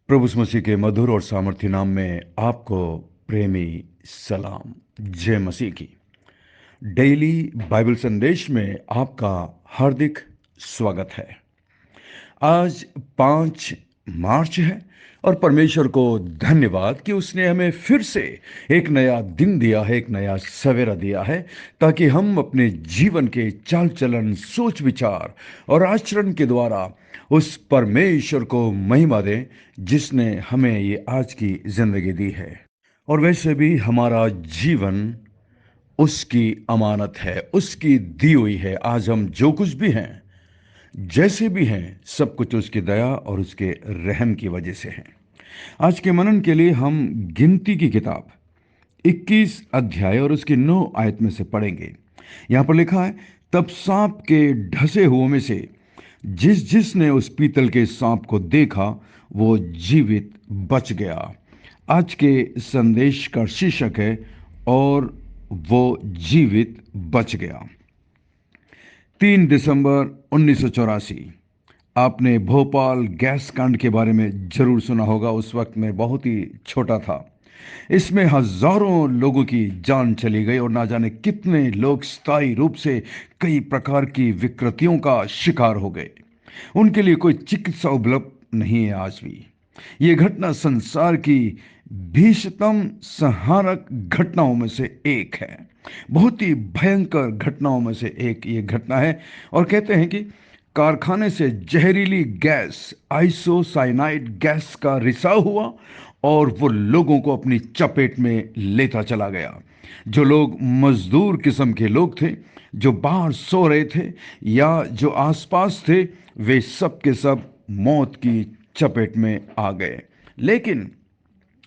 प्रभु यीशु मसीह के मधुर और सामर्थ्य नाम में आपको प्रेमी सलाम। जय मसीह की। डेली बाइबल संदेश में आपका हार्दिक स्वागत है। आज 5 मार्च है और परमेश्वर को धन्यवाद कि उसने हमें फिर से एक नया दिन दिया है, एक नया सवेरा दिया है, ताकि हम अपने जीवन के चाल चलन, सोच विचार और आचरण के द्वारा उस परमेश्वर को महिमा दें जिसने हमें ये आज की जिंदगी दी है। और वैसे भी हमारा जीवन उसकी अमानत है, उसकी दी हुई है। आज हम जो कुछ भी हैं, जैसे भी हैं, सब कुछ उसकी दया और उसके रहम की वजह से है। आज के मनन के लिए हम गिनती की किताब 21 अध्याय और उसकी 9 आयत में से पढ़ेंगे। यहां पर लिखा है, तब सांप के ढसे हुओं में से जिसने उस पीतल के सांप को देखा वो जीवित बच गया। आज के संदेश का शीर्षक है, और वो जीवित बच गया। 3 दिसंबर 1984। आपने भोपाल गैस कांड के बारे में जरूर सुना होगा। उस वक्त मैं बहुत ही छोटा था। इसमें हजारों लोगों की जान चली गई और ना जाने कितने लोग स्थायी रूप से कई प्रकार की विकृतियों का शिकार हो गए। उनके लिए कोई चिकित्सा उपलब्ध नहीं है आज भी। ये घटना संसार की भीषणतम संहारक घटनाओं में से एक है। बहुत ही भयंकर घटनाओं में से एक ये घटना है। और कहते हैं कि कारखाने से जहरीली गैस, आइसोसाइनाइड गैस का रिसाव हुआ और वो लोगों को अपनी चपेट में लेता चला गया। जो लोग मजदूर किस्म के लोग थे, जो बाहर सो रहे थे या जो आसपास थे, वे सब के सब मौत की चपेट में आ गए। लेकिन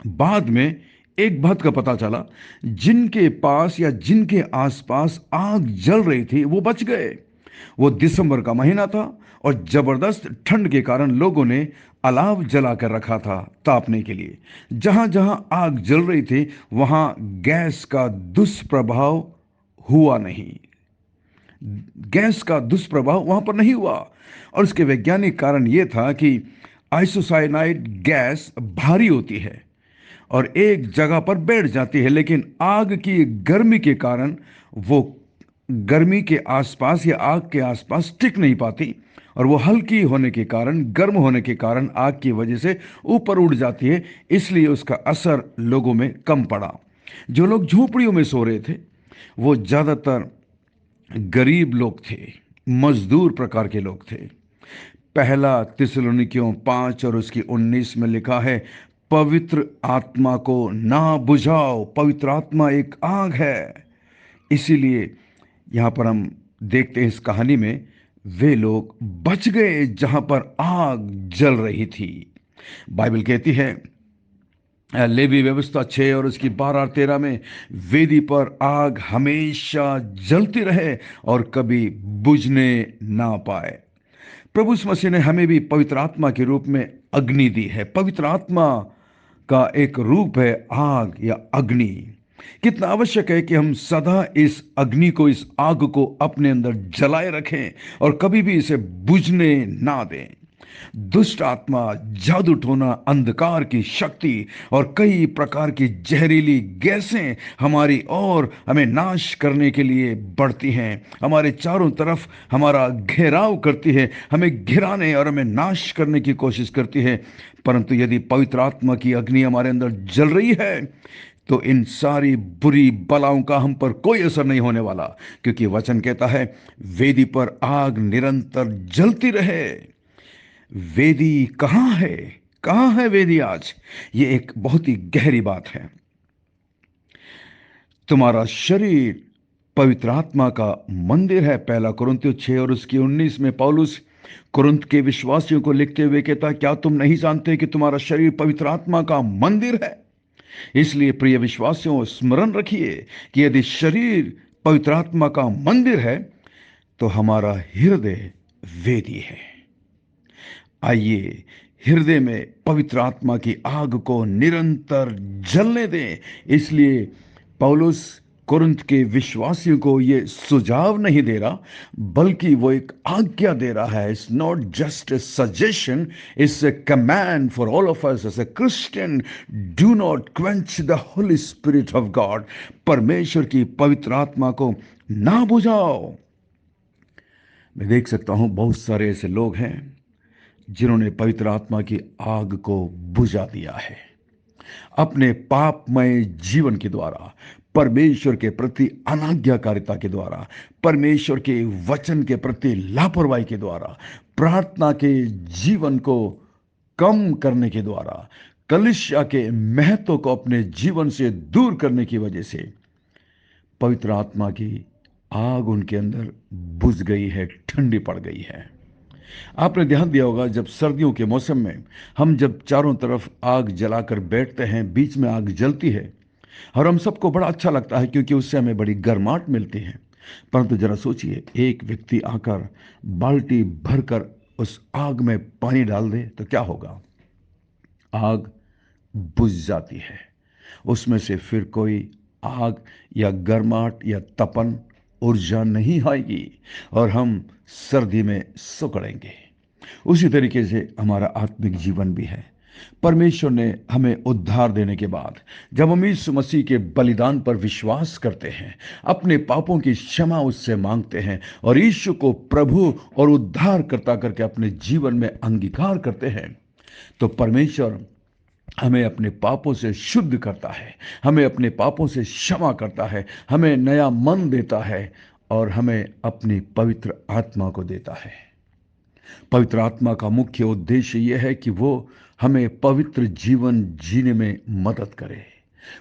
बाद में एक बात का पता चला, जिनके पास या जिनके आसपास आग जल रही थी वो बच गए। वो दिसंबर का महीना था और जबरदस्त ठंड के कारण लोगों ने अलाव जलाकर रखा था तापने के लिए। जहां जहां आग जल रही थी वहां गैस का दुष्प्रभाव हुआ नहीं। गैस का दुष्प्रभाव वहां पर नहीं हुआ। और उसके वैज्ञानिक कारण यह था कि आइसोसाइनाइड गैस भारी होती है और एक जगह पर बैठ जाती है, लेकिन आग की गर्मी के कारण वो गर्मी के आसपास या आग के आसपास टिक नहीं पाती और वो हल्की होने के कारण, गर्म होने के कारण आग की वजह से ऊपर उड़ जाती है। इसलिए उसका असर लोगों में कम पड़ा। जो लोग झोपड़ियों में सो रहे थे वो ज्यादातर गरीब लोग थे, मजदूर प्रकार के लोग थे। पहला तिसलोनिकियों 5 और उसकी 19 में लिखा है, पवित्र आत्मा को ना बुझाओ। पवित्र आत्मा एक आग है। इसीलिए यहां पर हम देखते हैं इस कहानी में वे लोग बच गए जहां पर आग जल रही थी। बाइबल कहती है, लेवी व्यवस्था 6 और उसकी 12-13 में, वेदी पर आग हमेशा जलती रहे और कभी बुझने ना पाए। प्रभु यीशु मसीह ने हमें भी पवित्र आत्मा के रूप में अग्नि दी है। पवित्र आत्मा का एक रूप है आग या अग्नि। कितना आवश्यक है कि हम सदा इस अग्नि को, इस आग को अपने अंदर जलाए रखें और कभी भी इसे बुझने ना दें। दुष्ट आत्मा, जादू टोना, अंधकार की शक्ति और कई प्रकार की जहरीली गैसें हमारी और हमें नाश करने के लिए बढ़ती हैं। हमारे चारों तरफ हमारा घेराव करती है, हमें घिराने और हमें नाश करने की कोशिश करती है। परंतु यदि पवित्र आत्मा की अग्नि हमारे अंदर जल रही है तो इन सारी बुरी बलाओं का हम पर कोई असर नहीं होने वाला, क्योंकि वचन कहता है, वेदी पर आग निरंतर जलती रहे। वेदी कहां है? कहां है वेदी आज? ये एक बहुत ही गहरी बात है। तुम्हारा शरीर पवित्र आत्मा का मंदिर है। पहला कुरिन्थियों 6 और उसकी 19 में पौलुस कुरिन्थ के विश्वासियों को लिखते हुए कहता, क्या तुम नहीं जानते कि तुम्हारा शरीर पवित्र आत्मा का मंदिर है? इसलिए प्रिय विश्वासियों, स्मरण रखिए कि यदि शरीर पवित्र आत्मा का मंदिर है तो हमारा हृदय वेदी है। आइए हृदय में पवित्र आत्मा की आग को निरंतर जलने दें। इसलिए पौलुस कुरिन्थ के विश्वासियों को ये सुझाव नहीं दे रहा, बल्कि वो एक आज्ञा दे रहा है. It's not just a suggestion, it's a command for all of us as a Christian. Do not quench the Holy Spirit of God. परमेश्वर की पवित्र आत्मा को ना बुझाओ. मैं देख सकता हूं बहुत सारे ऐसे लोग हैं जिन्होंने पवित्र आत्मा की आग को बुझा दिया है अपने पापमय जीवन के द्वारा, परमेश्वर के प्रति अनाज्ञाकारिता के द्वारा, परमेश्वर के वचन के प्रति लापरवाही के द्वारा, प्रार्थना के जीवन को कम करने के द्वारा, कलीसिया के महत्व को अपने जीवन से दूर करने की वजह से पवित्र आत्मा की आग उनके अंदर बुझ गई है, ठंडी पड़ गई है. आपने ध्यान दिया होगा, जब सर्दियों के मौसम में हम जब चारों तरफ आग जलाकर बैठते हैं, बीच में आग जलती है और हम सबको बड़ा अच्छा लगता है क्योंकि उससे हमें बड़ी गर्माहट मिलती है. परंतु जरा सोचिए, एक व्यक्ति आकर बाल्टी भरकर उस आग में पानी डाल दे तो क्या होगा? आग बुझ जाती है. उसमें से फिर कोई आग या गर्माहट या तपन, ऊर्जा नहीं आएगी और हम सर्दी में सुकड़ेंगे. उसी तरीके से हमारा आत्मिक जीवन भी है. परमेश्वर ने हमें उद्धार देने के बाद जब हम यीशु मसीह के बलिदान पर विश्वास करते हैं, अपने पापों की क्षमा उससे मांगते हैं और यीशु को प्रभु और उद्धारकर्ता करके अपने जीवन में अंगीकार करते हैं, तो परमेश्वर हमें अपने पापों से शुद्ध करता है, हमें अपने पापों से क्षमा करता है, हमें नया मन देता है और हमें अपनी पवित्र आत्मा को देता है. पवित्र आत्मा का मुख्य उद्देश्य यह है कि वो हमें पवित्र जीवन जीने में मदद करे.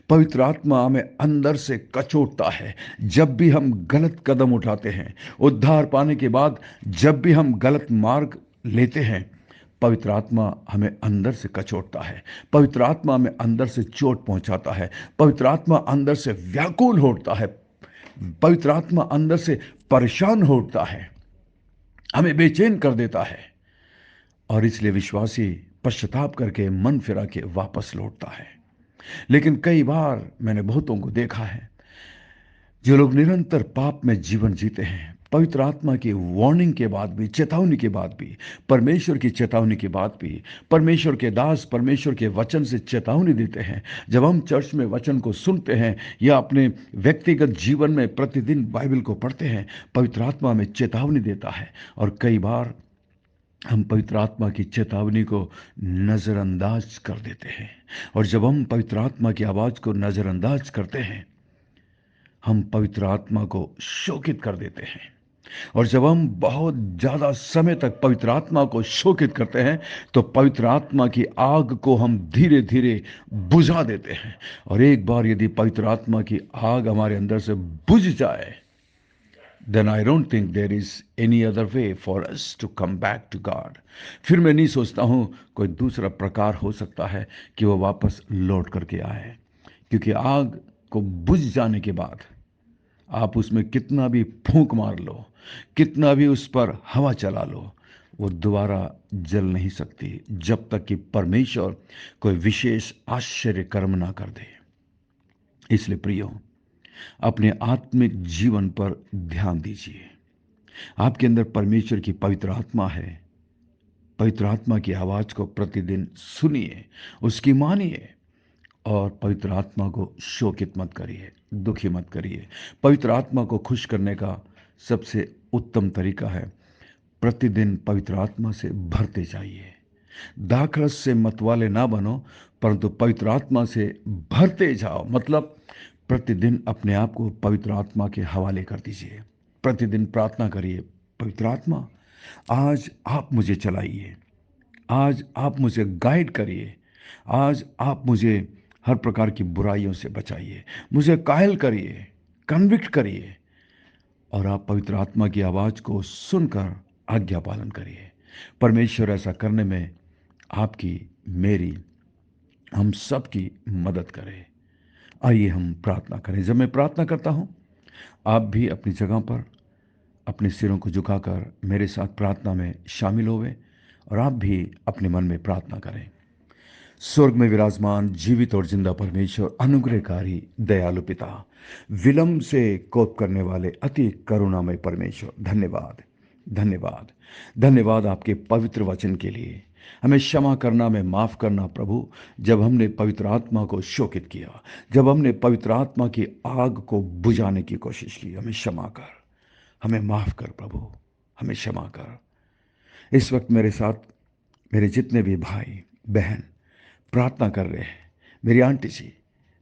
पवित्र आत्मा हमें अंदर से कचोटता है. जब भी हम गलत कदम उठाते हैं, उद्धार पाने के बाद जब भी हम गलत मार्ग लेते हैं, पवित्र आत्मा हमें अंदर से कचोटता है. पवित्र आत्मा हमें अंदर से चोट पहुंचाता है. पवित्र आत्मा अंदर से व्याकुल होता है. पवित्र आत्मा अंदर से परेशान होता है, हमें बेचैन कर देता है. और इसलिए विश्वासी पश्चाताप करके मन फिरा के वापस लौटता है. लेकिन कई बार मैंने बहुतों को देखा है, जो लोग निरंतर पाप में जीवन जीते हैं, पवित्र आत्मा की वार्निंग के बाद भी, चेतावनी के बाद भी, परमेश्वर की चेतावनी के बाद भी, परमेश्वर के दास परमेश्वर के वचन से चेतावनी देते हैं. जब हम चर्च में वचन को सुनते हैं या अपने व्यक्तिगत जीवन में प्रतिदिन बाइबल को पढ़ते हैं, पवित्र आत्मा हमें चेतावनी देता है. और कई बार हम पवित्र आत्मा की चेतावनी को नज़रअंदाज कर देते हैं. और जब हम पवित्र आत्मा की आवाज़ को नज़रअंदाज करते हैं, हम पवित्र आत्मा को शोकित कर देते हैं. और जब हम बहुत ज़्यादा समय तक पवित्र आत्मा को शोकित करते हैं, तो पवित्र आत्मा की आग को हम धीरे धीरे बुझा देते हैं. और एक बार यदि पवित्र आत्मा की आग हमारे अंदर से बुझ जाए, then I don't think there is any other way for us to come back to God. फिर मैं नहीं सोचता हूँ कोई दूसरा प्रकार हो सकता है कि वो वापस लौट करके आए. क्योंकि आग को बुझ जाने के बाद आप उसमें कितना भी फूंक मार लो, कितना भी उस पर हवा चला लो, वो दोबारा जल नहीं सकती जब तक कि परमेश्वर कोई विशेष आश्चर्य कर्म ना कर दे. इसलिए प्रियो, अपने आत्मिक जीवन पर ध्यान दीजिए. आपके अंदर परमेश्वर की पवित्र आत्मा है. पवित्र आत्मा की आवाज को प्रतिदिन सुनिए, उसकी मानिए और पवित्र आत्मा को शोकित मत करिए, दुखी मत करिए. पवित्र आत्मा को खुश करने का सबसे उत्तम तरीका है प्रतिदिन पवित्र आत्मा से भरते जाइए. दाखरस से मतवाले ना बनो, परंतु पवित्र आत्मा से भरते जाओ. मतलब प्रतिदिन अपने आप को पवित्र आत्मा के हवाले कर दीजिए. प्रतिदिन प्रार्थना करिए, पवित्र आत्मा आज आप मुझे चलाइए, आज आप मुझे गाइड करिए, आज आप मुझे हर प्रकार की बुराइयों से बचाइए, मुझे कायल करिए, कन्विक्ट करिए. और आप पवित्र आत्मा की आवाज़ को सुनकर आज्ञा पालन करिए. परमेश्वर ऐसा करने में आपकी, मेरी, हम सब की मदद करे. आइए हम प्रार्थना करें. जब मैं प्रार्थना करता हूं, आप भी अपनी जगह पर अपने सिरों को झुकाकर मेरे साथ प्रार्थना में शामिल होवे और आप भी अपने मन में प्रार्थना करें. स्वर्ग में विराजमान जीवित और जिंदा परमेश्वर, अनुग्रहकारी दयालु पिता, विलंब से कोप करने वाले अति करुणामय परमेश्वर, धन्यवाद, धन्यवाद, धन्यवाद आपके पवित्र वचन के लिए। हमें क्षमा करना, हमें माफ करना प्रभु, जब हमने पवित्र आत्मा को शोकित किया, जब हमने पवित्र आत्मा की आग को बुझाने की कोशिश की। हमें क्षमा कर, हमें माफ कर प्रभु, हमें क्षमा कर। इस वक्त मेरे साथ मेरे जितने भी भाई बहन प्रार्थना कर रहे हैं, मेरी आंटी जी,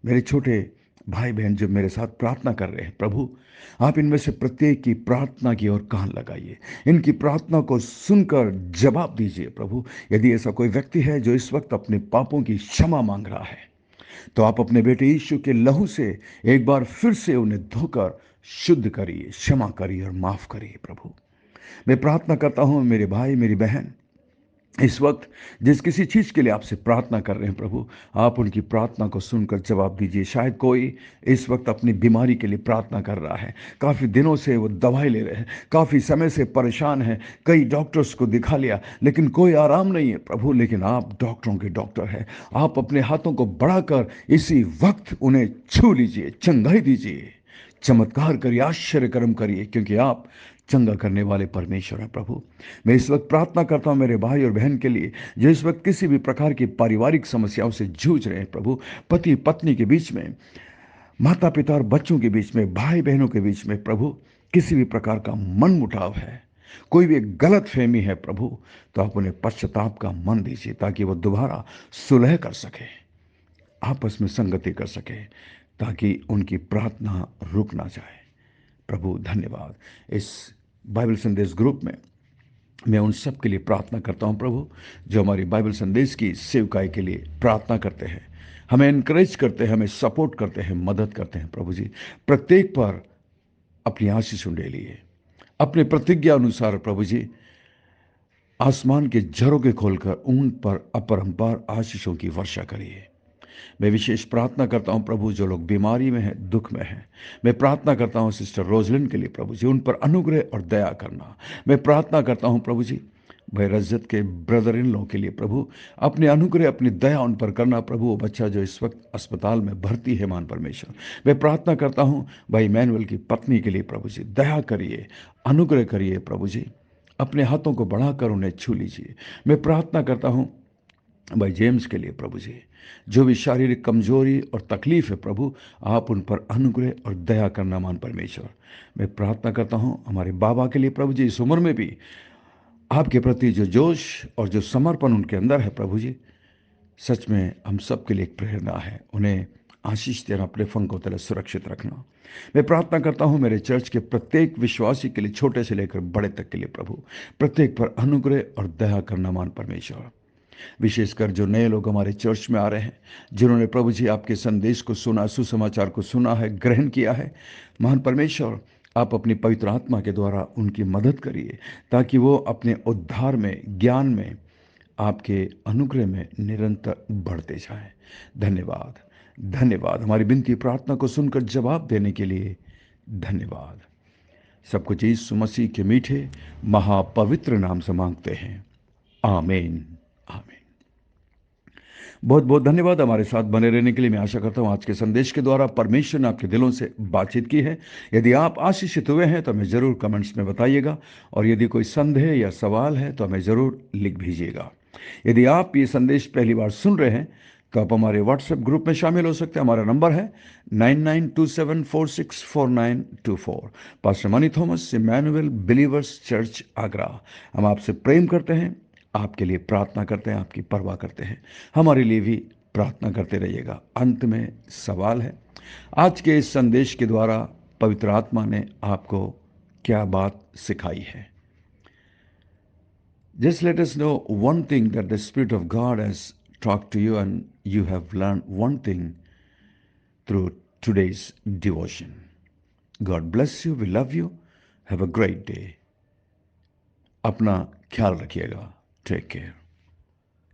मेरे छोटे भाई बहन जो मेरे साथ प्रार्थना कर रहे हैं, प्रभु आप इनमें से प्रत्येक की प्रार्थना की ओर कान लगाइए, इनकी प्रार्थना को सुनकर जवाब दीजिए प्रभु। यदि ऐसा कोई व्यक्ति है जो इस वक्त अपने पापों की क्षमा मांग रहा है, तो आप अपने बेटे यीशु के लहू से एक बार फिर से उन्हें धोकर शुद्ध करिए, क्षमा करिए और माफ करिए प्रभु। मैं प्रार्थना करता हूं मेरे भाई मेरी बहन इस वक्त जिस किसी चीज के लिए आपसे प्रार्थना कर रहे हैं प्रभु, आप उनकी प्रार्थना को सुनकर जवाब दीजिए। शायद कोई इस वक्त अपनी बीमारी के लिए प्रार्थना कर रहा है, काफी दिनों से वो दवाई ले रहे हैं, काफी समय से परेशान है, कई डॉक्टर्स को दिखा लिया लेकिन कोई आराम नहीं है प्रभु। लेकिन आप डॉक्टरों के डॉक्टर हैं, आप अपने हाथों को बढ़ाकर इसी वक्त उन्हें छू लीजिए, चंगाई दीजिए, चमत्कार करिए, आश्चर्य कर्म करिए, क्योंकि आप चंगा करने वाले परमेश्वर हैं प्रभु। मैं इस वक्त प्रार्थना करता हूं मेरे भाई और बहन के लिए जो इस वक्त किसी भी प्रकार की पारिवारिक समस्याओं से जूझ रहे हैं प्रभु, पति पत्नी के बीच में, माता पिता और बच्चों के बीच में, भाई बहनों के बीच में प्रभु किसी भी प्रकार का मन मुटाव है, कोई भी गलत फहमी है प्रभु, तो आप उन्हें पश्चाताप का मन दीजिए ताकि वो दोबारा सुलह कर सके, आपस में संगति कर सके, ताकि उनकी प्रार्थना रुक ना जाए प्रभु। धन्यवाद। इस बाइबल संदेश ग्रुप में मैं उन सब के लिए प्रार्थना करता हूं प्रभु जो हमारी बाइबल संदेश की सेवकाई के लिए प्रार्थना करते हैं, हमें इनकरेज करते हैं, हमें सपोर्ट करते हैं, मदद करते हैं प्रभु जी। प्रत्येक पर अपनी आशीष उंडेलिए, अपने प्रतिज्ञा अनुसार प्रभु जी आसमान के झरोखे खोलकर उन पर अपरंपार आशीषों की वर्षा करिए। मैं विशेष प्रार्थना करता हूं प्रभु जो लोग बीमारी में हैं, दुख में हैं, मैं प्रार्थना करता हूं सिस्टर रोजलिन के लिए प्रभु जी, उन पर अनुग्रह और दया करना। मैं प्रार्थना करता हूं प्रभु जी भाई रज्जत के ब्रदर इन लॉ के लिए प्रभु, अपने अनुग्रह अपनी दया उन पर करना प्रभु। वो बच्चा जो इस वक्त अस्पताल में भर्ती है मान परमेश्वर, मैं प्रार्थना करता हूं भाई मैनुअल की पत्नी के लिए प्रभु जी, दया करिए, अनुग्रह करिए प्रभु जी, अपने हाथों को बढ़ाकर उन्हें छू लीजिए। मैं प्रार्थना करता हूं भाई जेम्स के लिए प्रभु जी, जो भी शारीरिक कमजोरी और तकलीफ है प्रभु, आप उन पर अनुग्रह और दया करना मान परमेश्वर। मैं प्रार्थना करता हूं हमारे बाबा के लिए प्रभु जी, इस उम्र में भी आपके प्रति जो जोश और जो समर्पण उनके अंदर है प्रभु जी, सच में हम सब के लिए एक प्रेरणा है। उन्हें आशीष देना, अपने फंग को तरह सुरक्षित रखना। मैं प्रार्थना करता हूं मेरे चर्च के प्रत्येक विश्वासी के लिए, छोटे से लेकर बड़े तक के लिए प्रभु, प्रत्येक पर अनुग्रह और दया करना मान परमेश्वर। विशेषकर जो नए लोग हमारे चर्च में आ रहे हैं, जिन्होंने प्रभु जी आपके संदेश को सुना, सुसमाचार को सुना है, ग्रहण किया है, महान परमेश्वर आप अपनी पवित्र आत्मा के द्वारा उनकी मदद करिए ताकि वो अपने उद्धार में, ज्ञान में, आपके अनुग्रह में निरंतर बढ़ते जाएं। धन्यवाद, धन्यवाद। हमारी विनती प्रार्थना को सुनकर जवाब देने के लिए धन्यवाद। सब कुछ यीशु मसीह के मीठे महापवित्र नाम से मांगते हैं, आमीन, आमीन। बहुत बहुत धन्यवाद हमारे साथ बने रहने के लिए। मैं आशा करता हूं आज के संदेश के द्वारा परमेश्वर ने आपके दिलों से बातचीत की है। यदि आप आशीषित हुए हैं तो हमें जरूर कमेंट्स में बताइएगा, और यदि कोई संदेह या सवाल है तो हमें जरूर लिख भेजिएगा। यदि आप ये संदेश पहली बार सुन रहे हैं तो आप हमारे व्हाट्सएप ग्रुप में शामिल हो सकते हैं। हमारा नंबर है 9927464924। Pastor Mani Thomas, Emmanuel Believers Church, Agra. हम आपसे प्रेम करते हैं, आपके लिए प्रार्थना करते हैं, आपकी परवाह करते हैं। हमारे लिए भी प्रार्थना करते रहिएगा। अंत में सवाल है, आज के इस संदेश के द्वारा पवित्र आत्मा ने आपको क्या बात सिखाई है? Just let us know one thing that the Spirit of God has talked to you and you have learned one thing through today's devotion. God bless you. We love you. Have a great day. अपना ख्याल रखिएगा. Take care.